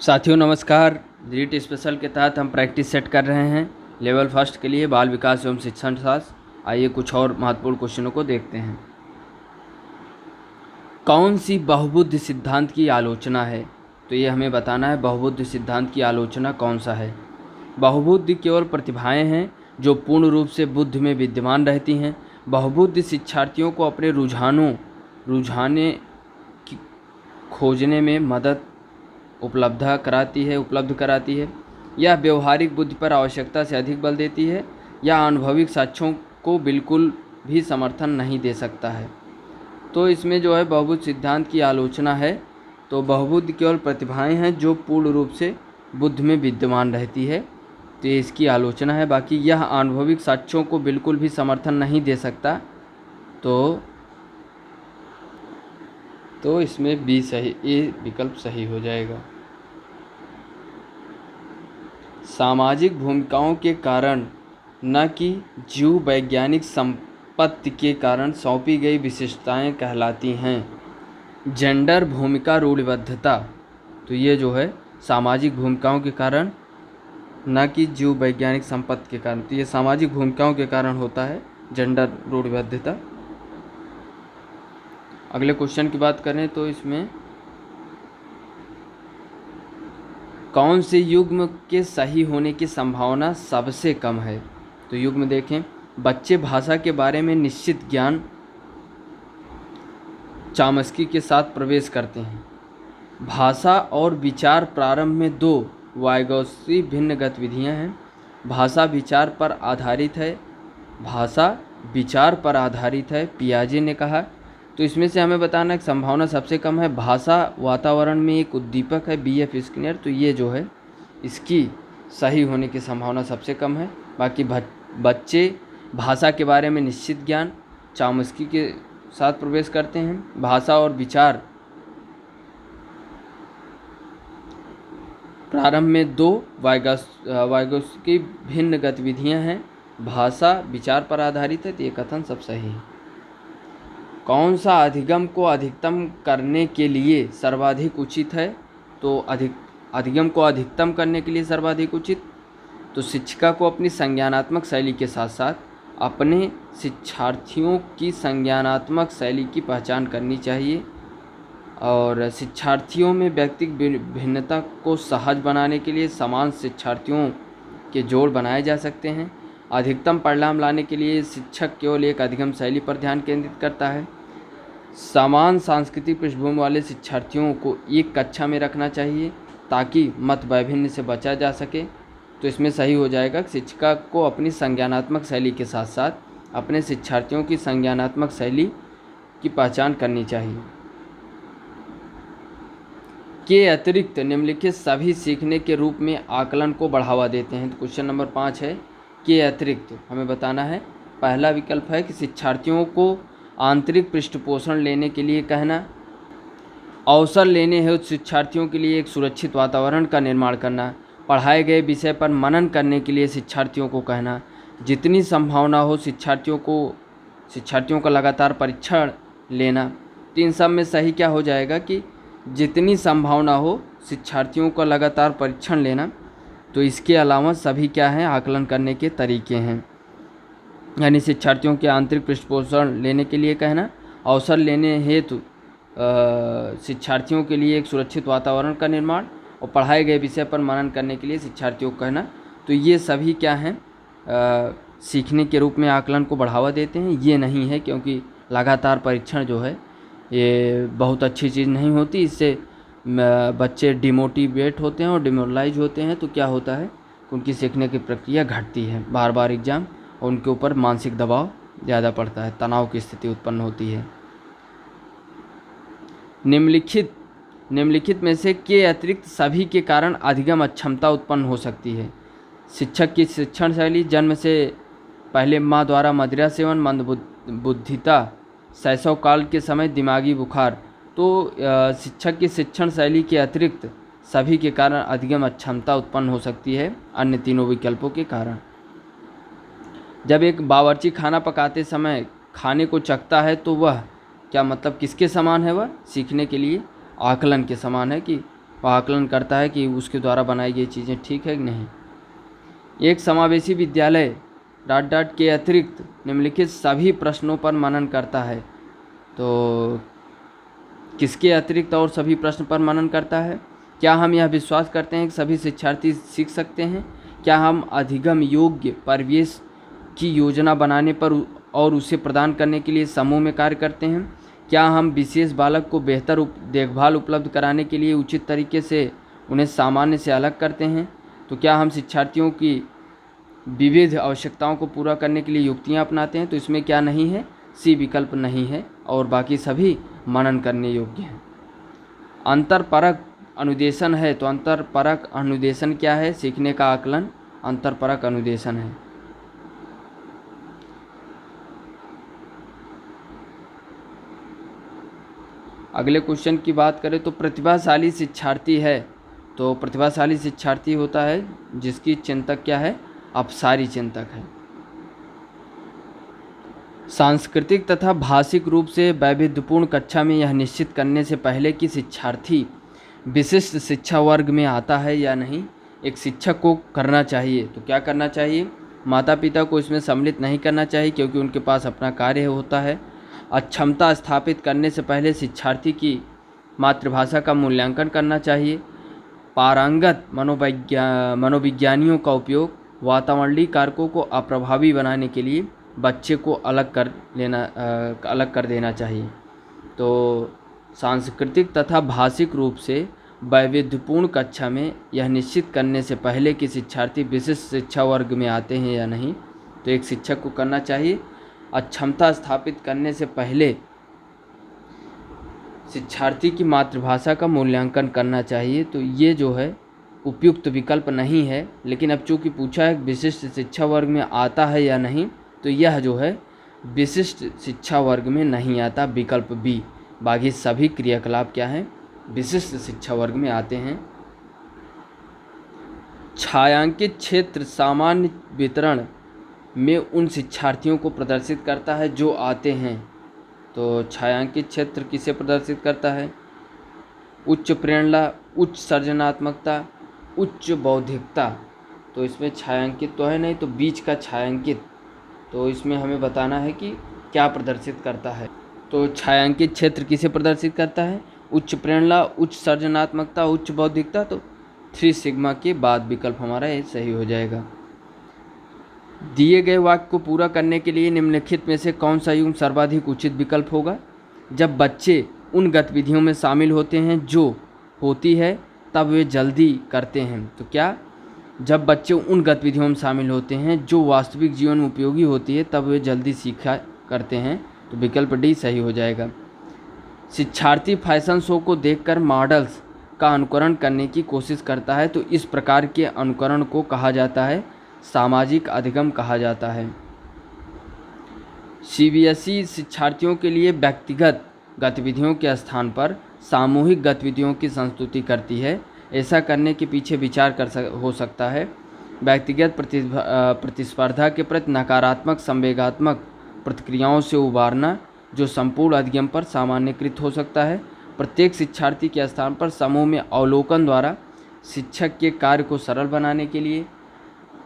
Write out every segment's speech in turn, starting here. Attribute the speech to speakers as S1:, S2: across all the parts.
S1: साथियों नमस्कार। रीट स्पेशल के तहत हम प्रैक्टिस सेट कर रहे हैं लेवल फर्स्ट के लिए बाल विकास एवं शिक्षण शास्त्र। आइए कुछ और महत्वपूर्ण क्वेश्चनों को देखते हैं। कौन सी बहुबुद्धि सिद्धांत की आलोचना है? तो ये हमें बताना है बहुबुद्धि सिद्धांत की आलोचना कौन सा है। बहुबुद्धि केवल प्रतिभाएं हैं जो पूर्ण रूप से बुद्धि में विद्यमान रहती हैं। बहुबुद्धि शिक्षार्थियों को अपने रुझाने की खोजने में मदद उपलब्ध कराती है। यह व्यवहारिक बुद्धि पर आवश्यकता से अधिक बल देती है। यह अनुभविक साक्ष्यों को बिल्कुल भी समर्थन नहीं दे सकता है। तो इसमें जो है बहुबुद्धि सिद्धांत की आलोचना है। तो बहुबुद्धि केवल प्रतिभाएं हैं जो पूर्ण रूप से बुद्धि में विद्यमान रहती है, तो ये इसकी आलोचना है। बाकी यह अनुभविक साक्ष्यों को बिल्कुल भी समर्थन नहीं दे सकता, तो इसमें बी सही, ए विकल्प सही हो जाएगा। सामाजिक भूमिकाओं के कारण न कि जीव वैज्ञानिक संपत्ति के कारण सौंपी गई विशेषताएं कहलाती हैं। जेंडर भूमिका रूढ़िबद्धता, तो ये जो है सामाजिक भूमिकाओं के कारण न कि जीव वैज्ञानिक संपत्ति के कारण, तो ये सामाजिक भूमिकाओं के कारण होता है जेंडर रूढ़िबद्धता। अगले क्वेश्चन की बात करें तो इसमें कौन से युग्म के सही होने की संभावना सबसे कम है? तो युग्म देखें, बच्चे भाषा के बारे में निश्चित ज्ञान चामस्की के साथ प्रवेश करते हैं। भाषा और विचार प्रारंभ में दो वाइगोत्स्की भिन्न गतिविधियां हैं। भाषा विचार पर आधारित है, पियाजे ने कहा। तो इसमें से हमें बताना है कि संभावना सबसे कम है। भाषा वातावरण में एक उद्दीपक है, B.F. स्किनर, तो ये जो है इसकी सही होने की संभावना सबसे कम है। बाकी बच्चे भाषा के बारे में निश्चित ज्ञान चामस्की के साथ प्रवेश करते हैं। भाषा और विचार प्रारंभ में दो वाइगोत्स्की भिन्न गतिविधियां हैं। भाषा विचार पर आधारित है, तो ये कथन सब सही है। कौन सा अधिगम को अधिकतम करने के लिए सर्वाधिक उचित है? तो अधिगम को अधिकतम करने के लिए सर्वाधिक उचित, तो शिक्षिका को अपनी संज्ञानात्मक शैली के साथ साथ अपने शिक्षार्थियों की संज्ञानात्मक शैली की पहचान करनी चाहिए। और शिक्षार्थियों में व्यक्तिगत भिन्नता को सहज बनाने के लिए समान शिक्षार्थियों के जोड़ बनाए जा सकते हैं। अधिकतम परिणाम लाने के लिए शिक्षक केवल एक अधिगम शैली पर ध्यान केंद्रित करता है। समान सांस्कृतिक पृष्ठभूमि वाले शिक्षार्थियों को एक कक्षा में रखना चाहिए ताकि मत वैभिन्न से बचा जा सके। तो इसमें सही हो जाएगा कि शिक्षिका को अपनी संज्ञानात्मक शैली के साथ साथ अपने शिक्षार्थियों की संज्ञानात्मक शैली की पहचान करनी चाहिए। के अतिरिक्त निम्नलिखित सभी सीखने के रूप में आकलन को बढ़ावा देते हैं। तो क्वेश्चन नंबर 5 है, के अतिरिक्त हमें बताना है। पहला विकल्प है कि शिक्षार्थियों को आंतरिक पृष्ठपोषण लेने के लिए कहना, अवसर लेने हेतु शिक्षार्थियों के लिए एक सुरक्षित वातावरण का निर्माण करना, पढ़ाए गए विषय पर मनन करने के लिए शिक्षार्थियों को कहना, जितनी संभावना हो शिक्षार्थियों का लगातार परीक्षण लेना। तो इन सब में सही क्या हो जाएगा कि जितनी संभावना हो शिक्षार्थियों का लगातार परीक्षण लेना। तो इसके अलावा सभी क्या हैं, आकलन करने के तरीके हैं। यानी शिक्षार्थियों के आंतरिक पृष्ठपोषण लेने के लिए कहना, अवसर लेने हेतु शिक्षार्थियों के लिए एक सुरक्षित वातावरण का निर्माण, और पढ़ाए गए विषय पर मनन करने के लिए शिक्षार्थियों को कहना। तो ये सभी क्या हैं, सीखने के रूप में आकलन को बढ़ावा देते हैं। ये नहीं है क्योंकि लगातार परीक्षण जो है ये बहुत अच्छी चीज़ नहीं होती। इससे बच्चे डिमोटिवेट होते हैं और डिमोरलाइज होते हैं। तो क्या होता है, उनकी सीखने की प्रक्रिया घटती है। बार बार एग्ज़ाम और उनके ऊपर मानसिक दबाव ज़्यादा पड़ता है, तनाव की स्थिति उत्पन्न होती है। निम्नलिखित में से के अतिरिक्त सभी के कारण अधिगम अक्षमता उत्पन्न हो सकती है। शिक्षक की शिक्षण शैली, जन्म से पहले माँ द्वारा मदिरा सेवन, मंदबुद्धिता, शैशव काल के समय दिमागी बुखार। तो शिक्षक की शिक्षण शैली के अतिरिक्त सभी के कारण अधिगम अक्षमता उत्पन्न हो सकती है अन्य तीनों विकल्पों के कारण। जब एक बावर्ची खाना पकाते समय खाने को चखता है तो वह क्या मतलब किसके समान है? वह सीखने के लिए आकलन के समान है कि वह आकलन करता है कि उसके द्वारा बनाई गई चीज़ें ठीक है कि नहीं। एक समावेशी विद्यालय ... के अतिरिक्त निम्नलिखित सभी प्रश्नों पर मनन करता है। तो किसके अतिरिक्त और सभी प्रश्न पर मनन करता है? क्या हम यह विश्वास करते हैं कि सभी शिक्षार्थी सीख सकते हैं? क्या हम अधिगम योग्य परिवेश की योजना बनाने पर और उसे प्रदान करने के लिए समूह में कार्य करते हैं? क्या हम विशेष बालक को बेहतर देखभाल उपलब्ध कराने के लिए उचित तरीके से उन्हें सामान्य से अलग करते हैं? तो क्या हम शिक्षार्थियों की विविध आवश्यकताओं को पूरा करने के लिए युक्तियां अपनाते हैं? तो इसमें क्या नहीं है? सी विकल्प नहीं है और बाकी सभी मनन करने योग्य हैं। अंतरपरक अनुदेशन है, तो अंतरपरक अनुदेशन क्या है? सीखने का आकलन अंतरपरक अनुदेशन है। अगले क्वेश्चन की बात करें तो प्रतिभाशाली शिक्षार्थी है, तो प्रतिभाशाली शिक्षार्थी होता है जिसकी चिंतक क्या है? अपसारी चिंतक है। सांस्कृतिक तथा भाषिक रूप से वैविध्यपूर्ण कक्षा में यह निश्चित करने से पहले कि शिक्षार्थी विशिष्ट शिक्षा वर्ग में आता है या नहीं, एक शिक्षक को करना चाहिए। तो क्या करना चाहिए? माता पिता को इसमें सम्मिलित नहीं करना चाहिए क्योंकि उनके पास अपना कार्य होता है। अक्षमता स्थापित करने से पहले शिक्षार्थी की मातृभाषा का मूल्यांकन करना चाहिए। पारंगत मनोविज्ञानियों का उपयोग वातावरणीय कारकों को अप्रभावी बनाने के लिए बच्चे को अलग कर देना चाहिए। तो सांस्कृतिक तथा भाषिक रूप से वैविध्यपूर्ण कक्षा में यह निश्चित करने से पहले कि शिक्षार्थी विशिष्ट शिक्षा वर्ग में आते हैं या नहीं, तो एक शिक्षक को करना चाहिए। अक्षमता स्थापित करने से पहले शिक्षार्थी की मातृभाषा का मूल्यांकन करना चाहिए। तो ये जो है उपयुक्त विकल्प नहीं है, लेकिन अब चूँकि पूछा है विशिष्ट शिक्षा वर्ग में आता है या नहीं, तो यह जो है विशिष्ट शिक्षा वर्ग में नहीं आता, विकल्प बी। बाकी सभी क्रियाकलाप क्या हैं? विशिष्ट शिक्षा वर्ग में आते हैं। छायांकित क्षेत्र सामान्य वितरण में उन शिक्षार्थियों को प्रदर्शित करता है जो आते हैं। तो छायांकित क्षेत्र किसे प्रदर्शित करता है? उच्च प्रेरणा, उच्च सृजनात्मकता, उच्च बौद्धिकता। तो इसमें छायांकित तो है नहीं, तो बीच का छायांकित, तो इसमें हमें बताना है कि क्या प्रदर्शित करता है। तो छायांकित क्षेत्र किसे प्रदर्शित करता है? उच्च प्रेरणा, उच्च सृजनात्मकता, उच्च बौद्धिकता। तो 3 सिग्मा के बाद विकल्प हमारा ये सही हो जाएगा। दिए गए वाक्य को पूरा करने के लिए निम्नलिखित में से कौन सा युग्म सर्वाधिक उचित विकल्प होगा? जब बच्चे उन गतिविधियों में शामिल होते हैं जो होती है तब वे जल्दी करते हैं। तो क्या? जब बच्चे उन गतिविधियों में शामिल होते हैं जो वास्तविक जीवन में उपयोगी होती है तब वे जल्दी सीखा करते हैं। तो विकल्प डी सही हो जाएगा। शिक्षार्थी फैशन शो को देखकर मॉडल्स का अनुकरण करने की कोशिश करता है, तो इस प्रकार के अनुकरण को कहा जाता है सामाजिक अधिगम कहा जाता है। सीबीएसई शिक्षार्थियों के लिए व्यक्तिगत गतिविधियों के स्थान पर सामूहिक गतिविधियों की संस्तुति करती है। ऐसा करने के पीछे विचार हो सकता है व्यक्तिगत प्रतिस्पर्धा के प्रति नकारात्मक संवेगात्मक प्रतिक्रियाओं से उबारना, जो संपूर्ण अधिगम पर सामान्यकृत हो सकता है। प्रत्येक शिक्षार्थी के स्थान पर समूह में अवलोकन द्वारा शिक्षक के कार्य को सरल बनाने के लिए,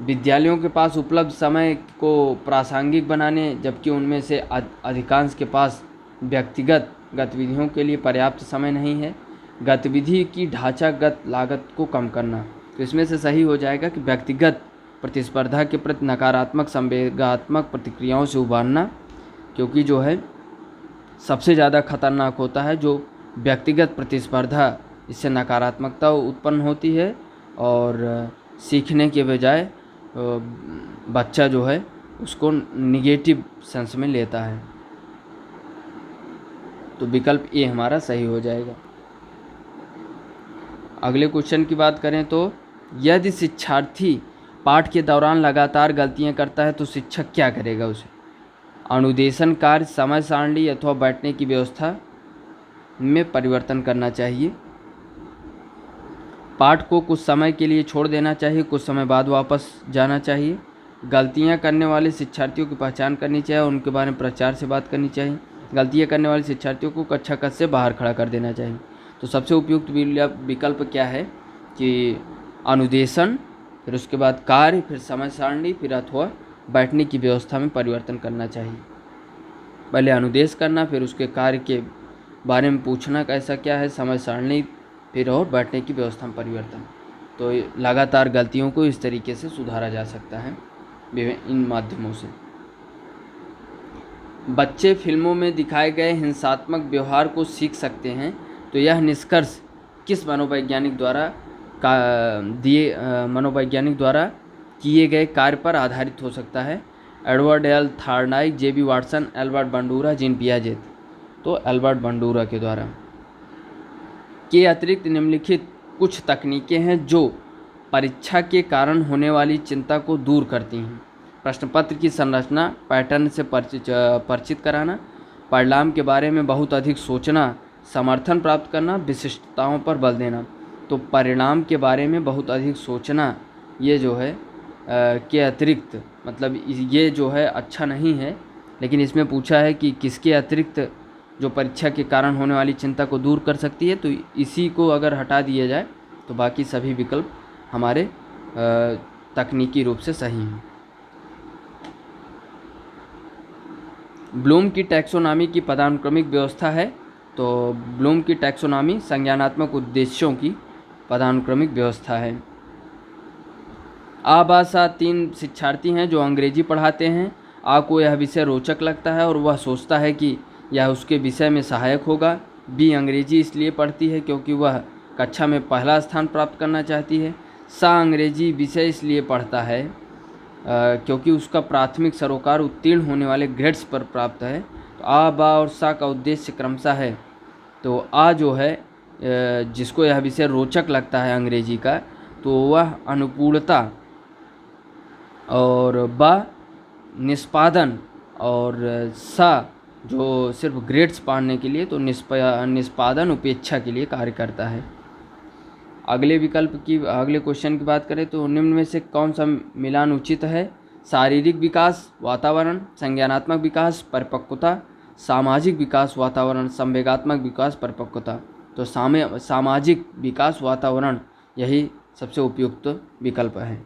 S1: विद्यालयों के पास उपलब्ध समय को प्रासंगिक बनाने, जबकि उनमें से अधिकांश के पास व्यक्तिगत गतिविधियों के लिए पर्याप्त समय नहीं है, गतिविधि की ढांचागत लागत को कम करना। तो इसमें से सही हो जाएगा कि व्यक्तिगत प्रतिस्पर्धा के प्रति नकारात्मक संवेगात्मक प्रतिक्रियाओं से उबारना, क्योंकि जो है सबसे ज़्यादा खतरनाक होता है जो व्यक्तिगत प्रतिस्पर्धा, इससे नकारात्मकता उत्पन्न होती है और सीखने के बजाय बच्चा जो है उसको निगेटिव सेंस में लेता है। तो विकल्प ए हमारा सही हो जाएगा। अगले क्वेश्चन की बात करें तो यदि शिक्षार्थी पाठ के दौरान लगातार गलतियां करता है तो शिक्षक क्या करेगा? उसे अनुदेशन कार्य, समय सारणी अथवा बैठने की व्यवस्था में परिवर्तन करना चाहिए। पाठ को कुछ समय के लिए छोड़ देना चाहिए, कुछ समय बाद वापस जाना चाहिए। गलतियां करने वाले शिक्षार्थियों की पहचान करनी चाहिए, उनके बारे में प्रचार से बात करनी चाहिए। गलतियां करने वाले शिक्षार्थियों को कक्षा कक्ष से बाहर खड़ा कर देना चाहिए। तो सबसे उपयुक्त विकल्प क्या है कि अनुदेशन, फिर उसके बाद कार्य, फिर समय सारणी, फिर अथवा बैठने की व्यवस्था में परिवर्तन करना चाहिए। पहले अनुदेश करना, फिर उसके कार्य के बारे में पूछना कैसा क्या है, समय सारणी, फिर और बैठने की व्यवस्था में परिवर्तन। तो लगातार गलतियों को इस तरीके से सुधारा जा सकता है इन माध्यमों से। बच्चे फिल्मों में दिखाए गए हिंसात्मक व्यवहार को सीख सकते हैं, तो यह निष्कर्ष किस मनोवैज्ञानिक द्वारा किए गए कार्य पर आधारित हो सकता है? Edward L Thorndike, J B Watson, Albert Bandura, Jean Piaget. तो एल्बर्ट बंडूरा के द्वारा। के अतिरिक्त निम्नलिखित कुछ तकनीकें हैं जो परीक्षा के कारण होने वाली चिंता को दूर करती हैं। प्रश्न पत्र की संरचना, पैटर्न से परिचित कराना, परिणाम के बारे में बहुत अधिक सोचना, समर्थन प्राप्त करना, विशिष्टताओं पर बल देना। तो परिणाम के बारे में बहुत अधिक सोचना, ये जो है के अतिरिक्त, मतलब ये जो है अच्छा नहीं है, लेकिन इसमें पूछा है कि किसके अतिरिक्त जो परीक्षा के कारण होने वाली चिंता को दूर कर सकती है, तो इसी को अगर हटा दिया जाए तो बाकी सभी विकल्प हमारे तकनीकी रूप से सही हैं। ब्लूम की टैक्सोनॉमी की पदानुक्रमिक व्यवस्था है, तो ब्लूम की टैक्सोनॉमी संज्ञानात्मक उद्देश्यों की पदानुक्रमिक व्यवस्था है। आबासा 3 शिक्षार्थी हैं जो अंग्रेजी पढ़ाते हैं। आ को यह विषय रोचक लगता है और वह सोचता है कि यह उसके विषय में सहायक होगा। बी अंग्रेजी इसलिए पढ़ती है क्योंकि वह कक्षा में पहला स्थान प्राप्त करना चाहती है। सा अंग्रेजी विषय इसलिए पढ़ता है क्योंकि उसका प्राथमिक सरोकार उत्तीर्ण होने वाले ग्रेड्स पर प्राप्त है। तो आ, बा और सा का उद्देश्य क्रमशः है। तो आ जो है जिसको यह विषय रोचक लगता है अंग्रेजी का, तो वह अनुकूलता, और बा निष्पादन, और सा जो सिर्फ ग्रेड्स पाने के लिए, तो निष्पादन उपेक्षा के लिए कार्य करता है। अगले क्वेश्चन की बात करें तो निम्न में से कौन सा मिलान उचित है? शारीरिक विकास, वातावरण, संज्ञानात्मक विकास, परिपक्वता, सामाजिक विकास, वातावरण, संवेगात्मक विकास, परिपक्वता। तो सामाजिक विकास, वातावरण, यही सबसे उपयुक्त विकल्प है।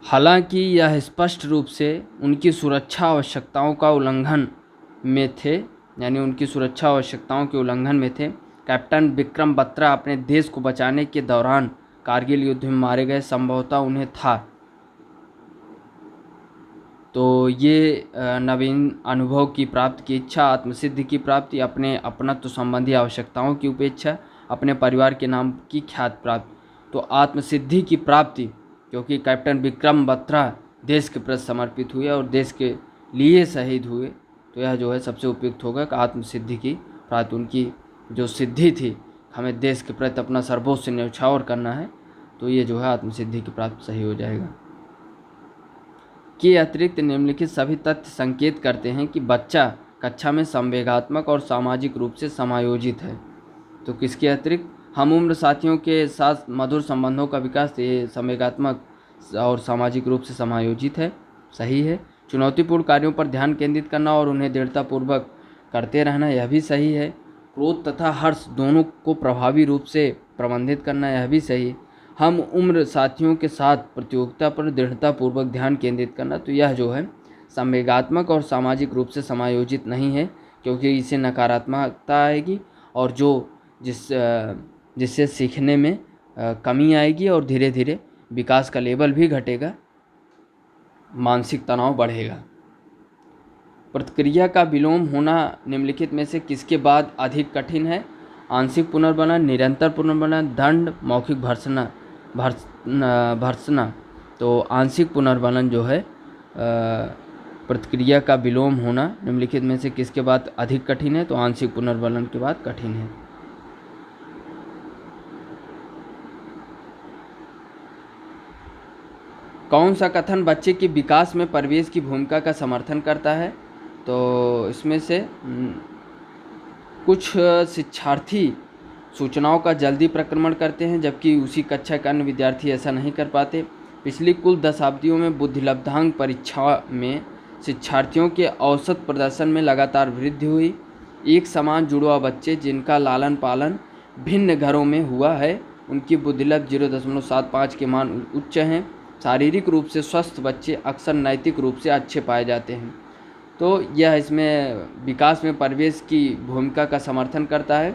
S1: हालांकि यह स्पष्ट रूप से उनकी सुरक्षा आवश्यकताओं का उल्लंघन में थे, यानी उनकी सुरक्षा आवश्यकताओं के उल्लंघन में थे। कैप्टन विक्रम बत्रा अपने देश को बचाने के दौरान कारगिल युद्ध में मारे गए, संभवतः उन्हें था। तो ये नवीन अनुभव की प्राप्ति की इच्छा, आत्मसिद्धि की प्राप्ति, अपने अपनत्व संबंधी आवश्यकताओं की उपेक्षा, अपने परिवार के नाम की ख्याति प्राप्ति। तो आत्मसिद्धि की प्राप्ति, क्योंकि कैप्टन विक्रम बत्रा देश के प्रति समर्पित हुए और देश के लिए शहीद हुए, तो यह जो है सबसे उपयुक्त होगा कि आत्मसिद्धि की प्राप्ति। उनकी जो सिद्धि थी, हमें देश के प्रति अपना सर्वोच्च न्यौछावर करना है, तो ये जो है आत्मसिद्धि की प्राप्ति सही हो जाएगा। के अतिरिक्त निम्नलिखित सभी तथ्य संकेत करते हैं कि बच्चा कक्षा में संवेगात्मक और सामाजिक रूप से समायोजित है। तो किसके अतिरिक्त? हम उम्र साथियों के साथ मधुर संबंधों का विकास, ये संवेगात्मक और सामाजिक रूप से समायोजित है, सही है। चुनौतीपूर्ण कार्यों पर ध्यान केंद्रित करना और उन्हें दृढ़तापूर्वक करते रहना, यह भी सही है। क्रोध तथा हर्ष दोनों को प्रभावी रूप से प्रबंधित करना, यह भी सही है। हम उम्र साथियों के साथ प्रतियोगिता पर दृढ़तापूर्वक ध्यान केंद्रित करना, तो यह जो है संवेगात्मक और सामाजिक रूप से समायोजित नहीं है, क्योंकि इससे नकारात्मकता आएगी और जिससे सीखने में कमी आएगी और धीरे धीरे विकास का लेवल भी घटेगा, मानसिक तनाव बढ़ेगा। प्रतिक्रिया का विलोम होना निम्नलिखित में से किसके बाद अधिक कठिन है? आंशिक पुनर्बनन, निरंतर पुनर्बनन, दंड, मौखिक भर्त्सना। तो आंशिक पुनर्बनन जो है प्रतिक्रिया का विलोम होना निम्नलिखित में से किसके बाद अधिक कठिन है? तो आंशिक पुनर्बनन के बाद कठिन है। कौन सा कथन बच्चे के विकास में परिवेश की भूमिका का समर्थन करता है? तो इसमें से कुछ शिक्षार्थी सूचनाओं का जल्दी प्रक्रमण करते हैं, जबकि उसी कक्षा के अन्य विद्यार्थी ऐसा नहीं कर पाते। पिछली कुल दशाब्दियों में बुद्धिलब्धांक परीक्षा में शिक्षार्थियों के औसत प्रदर्शन में लगातार वृद्धि हुई। एक समान जुड़वा बच्चे जिनका लालन पालन भिन्न घरों में हुआ है। उनकी बुद्धिलब्ध 0.75 के मान उच्च हैं। शारीरिक रूप से स्वस्थ बच्चे अक्सर नैतिक रूप से अच्छे पाए जाते हैं। तो यह इसमें विकास में परिवेश की भूमिका का समर्थन करता है।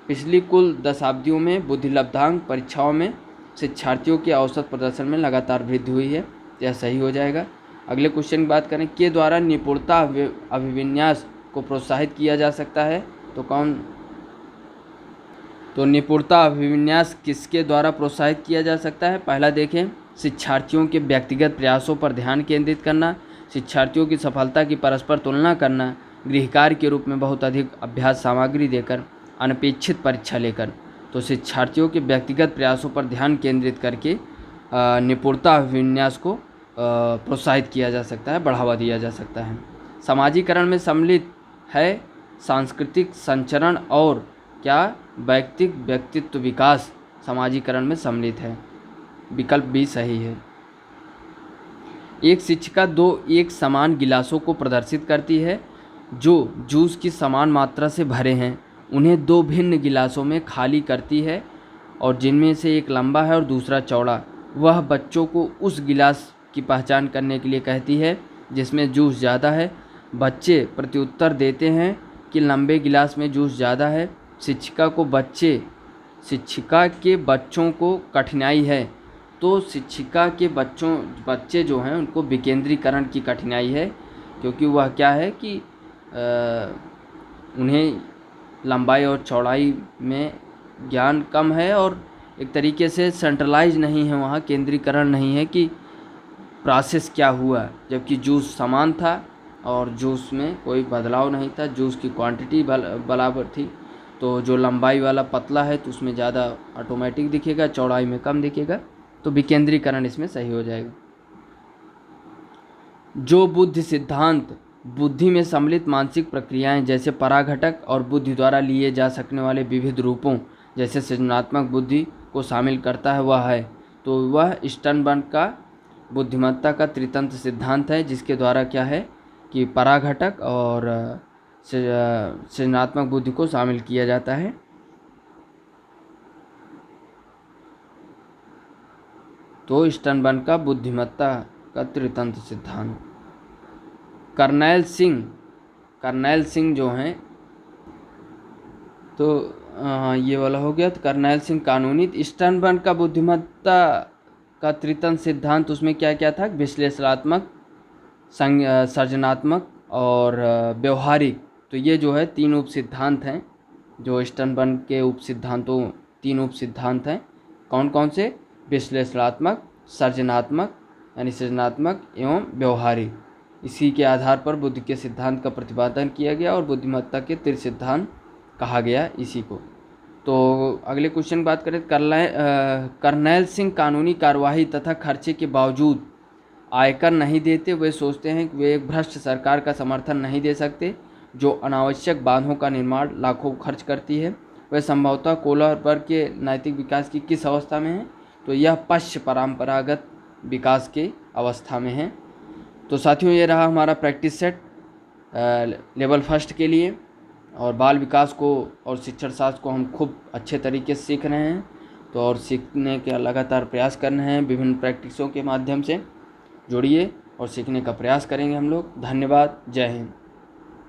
S1: पिछली कुल दशाब्दियों में बुद्धिलब्धांक परीक्षाओं में शिक्षार्थियों के औसत प्रदर्शन में लगातार वृद्धि हुई है। यह सही हो जाएगा। अगले क्वेश्चन की बात करें, के द्वारा निपुणता अभिविन्यास को प्रोत्साहित किया जा सकता है। तो निपुणता अभिविन्यास किसके द्वारा प्रोत्साहित किया जा सकता है? पहला देखें, शिक्षार्थियों के व्यक्तिगत प्रयासों पर ध्यान केंद्रित करना, शिक्षार्थियों की सफलता की परस्पर तुलना करना, गृहकार्य के रूप में बहुत अधिक अभ्यास सामग्री देकर, अनपेक्षित परीक्षा लेकर। तो शिक्षार्थियों के व्यक्तिगत प्रयासों पर ध्यान केंद्रित करके निपुणता अभिविन्यास को प्रोत्साहित किया जा सकता है, बढ़ावा दिया जा सकता है। समाजीकरण में सम्मिलित है सांस्कृतिक संचरण और क्या वैयक्तिक व्यक्तित्व विकास समाजीकरण में सम्मिलित है। विकल्प बी सही है। एक शिक्षिका दो एक समान गिलासों को प्रदर्शित करती है जो जूस की समान मात्रा से भरे हैं। उन्हें दो भिन्न गिलासों में खाली करती है और जिनमें से एक लंबा है और दूसरा चौड़ा। वह बच्चों को उस गिलास की पहचान करने के लिए कहती है जिसमें जूस ज़्यादा है। बच्चे प्रत्युत्तर देते हैं कि लंबे गिलास में जूस ज़्यादा है। शिक्षिका के बच्चों को कठिनाई है। तो शिक्षिका के बच्चे जो हैं उनको विकेंद्रीकरण की कठिनाई है, क्योंकि वह क्या है कि उन्हें लंबाई और चौड़ाई में ज्ञान कम है और एक तरीके से सेंट्रलाइज नहीं है, वहाँ केंद्रीकरण नहीं है कि प्रोसेस क्या हुआ। जबकि जूस समान था और जूस में कोई बदलाव नहीं था, जूस की क्वांटिटी बराबर थी। तो जो लंबाई वाला पतला है तो उसमें ज़्यादा ऑटोमेटिक दिखेगा, चौड़ाई में कम दिखेगा। तो विकेंद्रीकरण इसमें सही हो जाएगा। जो बुद्धि सिद्धांत बुद्धि में सम्मिलित मानसिक प्रक्रियाएं जैसे पराघटक और बुद्धि द्वारा लिए जा सकने वाले विविध रूपों जैसे सृजनात्मक बुद्धि को शामिल करता है वह है, तो वह स्टर्नबर्ग का बुद्धिमत्ता का त्रितंत्र सिद्धांत है, जिसके द्वारा क्या है कि पराघटक और सृजनात्मक बुद्धि को शामिल किया जाता है। तो स्टर्नबर्ग का बुद्धिमत्ता का त्रितंत्र सिद्धांत। कर्नैल सिंह जो हैं, तो ये वाला हो गया। तो कर्नैल सिंह कानूनी। स्टर्नबर्ग का बुद्धिमत्ता का त्रितंत्र सिद्धांत, उसमें क्या क्या था? विश्लेषणात्मक, सृजनात्मक और व्यवहारिक। तो ये जो है तीन उप सिद्धांत हैं जो स्टर्नबर्ग के तीन उप सिद्धांत हैं। कौन कौन से? विश्लेषणात्मक, सृजनात्मक यानी सृजनात्मक एवं व्यवहारिक। इसी के आधार पर बुद्धि के सिद्धांत का प्रतिपादन किया गया और बुद्धिमत्ता के त्रिसिद्धांत कहा गया इसी को। तो अगले क्वेश्चन की बात करें, कर्नैल सिंह कानूनी कार्यवाही तथा खर्चे के बावजूद आयकर नहीं देते। वे सोचते हैं कि वे एक भ्रष्ट सरकार का समर्थन नहीं दे सकते जो अनावश्यक बांधों का निर्माण लाखों खर्च करती है। वे संभवतः कोलर वर्ग के नैतिक विकास की किस अवस्था में है? तो यह पश्च परंपरागत विकास के अवस्था में है। तो साथियों, ये रहा हमारा प्रैक्टिस सेट लेवल फर्स्ट के लिए, और बाल विकास को और शिक्षण शास्त्र को हम खूब अच्छे तरीके से सीख रहे हैं। तो और सीखने के लगातार प्रयास कर रहे हैं, विभिन्न प्रैक्टिसों के माध्यम से जुड़िए और सीखने का प्रयास करेंगे हम लोग। धन्यवाद। जय हिंद।